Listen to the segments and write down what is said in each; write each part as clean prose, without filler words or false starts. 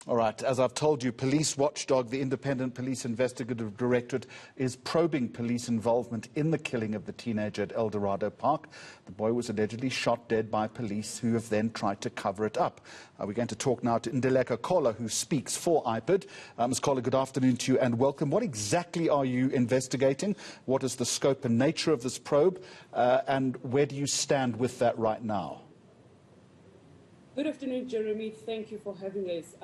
All right, as I've told you, Police Watchdog, the Independent Police Investigative Directorate, is probing police involvement in the killing of the teenager at Eldorado Park. The boy was allegedly shot dead by police who have then tried to cover it up. We're going to talk now to Ndileka Cola, who speaks for IPID. Ms. Cola, good afternoon to you and welcome. What exactly are you investigating? What is the scope and nature of this probe? And where do you stand with that right now? Good afternoon, Jeremy. Thank you for having us.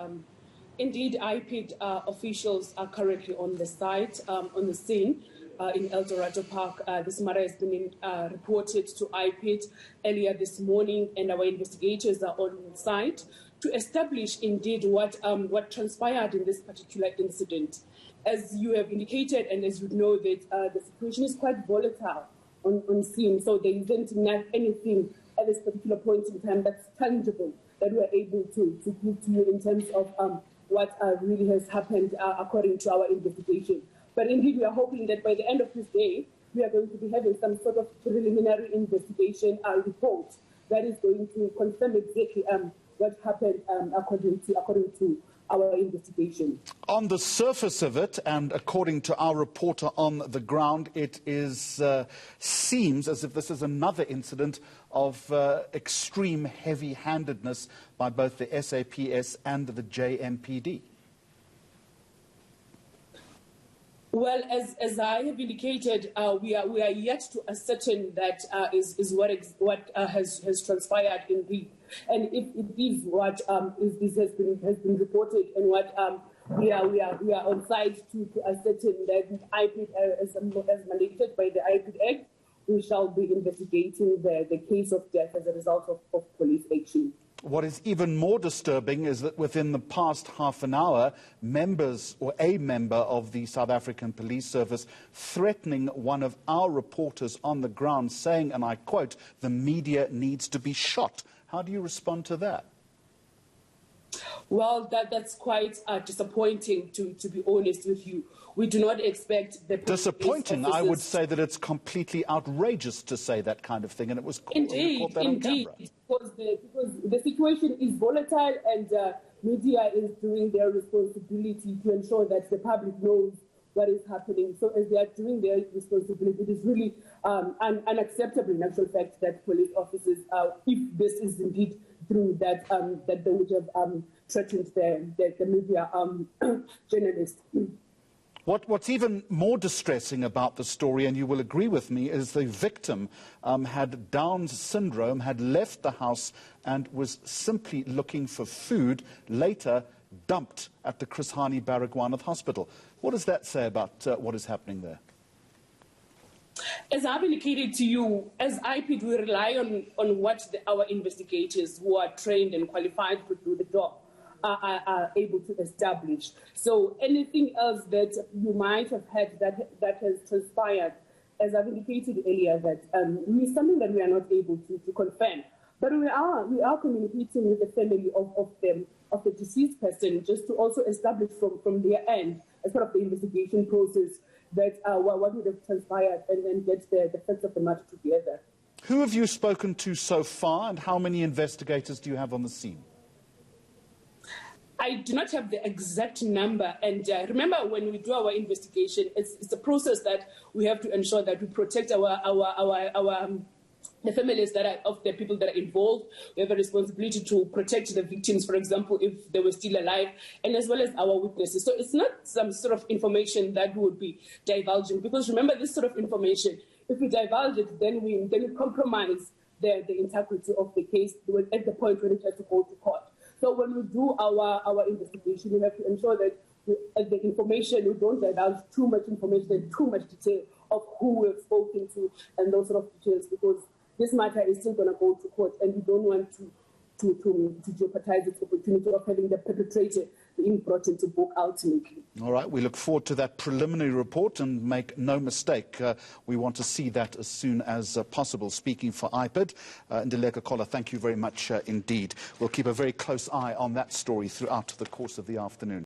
Indeed, IPID officials are currently on the site, on the scene in Eldorado Park. This matter has been reported to IPID earlier this morning, and our investigators are on site to establish indeed what transpired in this particular incident. As you have indicated, and as you know, that the situation is quite volatile on scene, so there isn't anything at this particular point in time that's tangible that we're able to give to you in terms of what really has happened according to our investigation. But indeed, we are hoping that by the end of this day, we are going to be having some sort of preliminary investigation report that is going to confirm exactly what happened according to our investigation. On the surface of it, and according to our reporter on the ground, it seems as if this is another incident of extreme heavy-handedness by both the SAPS and the JMPD. Well, as I have indicated, we are yet to ascertain that is what has transpired indeed, and if it is what has been reported, and what we are on site to ascertain that IPID as mandated by the IPID Act, we shall be investigating the case of death as a result of police action. What is even more disturbing is that within the past half an hour, a member of the South African Police Service threatening one of our reporters on the ground, saying, and I quote, "the media needs to be shot." How do you respond to that? Well, that's quite disappointing, to be honest with you. We do not expect the disappointing. I would say that it's completely outrageous to say that kind of thing, and it was caught, indeed, because the situation is volatile, and media is doing their responsibility to ensure that the public knows what is happening. So as they are doing their responsibility, it is really unacceptable in actual fact that police officers, if this is indeed true, that they would have threatened the media journalists. What's even more distressing about the story, and you will agree with me, is the victim had Down's syndrome, had left the house and was simply looking for food, later dumped at the Chris Hani Baragwanath Hospital. What does that say about what is happening there? As I've indicated to you, as IPID, we rely on what our investigators, who are trained and qualified to do the job, are able to establish. So anything else that you might have had that has transpired, as I've indicated earlier, that is something that we are not able to confirm. But we are communicating with the family of the deceased person, just to also establish from their end, as part of the investigation process, that what would have transpired, and then get the facts of the matter together. Who have you spoken to so far, and how many investigators do you have on the scene? I do not have the exact number, and remember, when we do our investigation, it's a process that we have to ensure that we protect the families of the people that are involved. We have a responsibility to protect the victims, for example, if they were still alive, and as well as our witnesses. So it's not some sort of information that we would be divulging, because remember, this sort of information, if we divulge it, then we compromise the integrity of the case at the point when it has to go to court. So when we do our investigation, we have to ensure that the information, we don't divulge too much information and too much detail of who we have spoken to and those sort of details, because this matter is still going to go to court, and we don't want to jeopardize its opportunity of having the perpetrator being brought into book ultimately. All right, we look forward to that preliminary report, and make no mistake, we want to see that as soon as possible. Speaking for IPID, Ndileka Cola, thank you very much indeed. We'll keep a very close eye on that story throughout the course of the afternoon.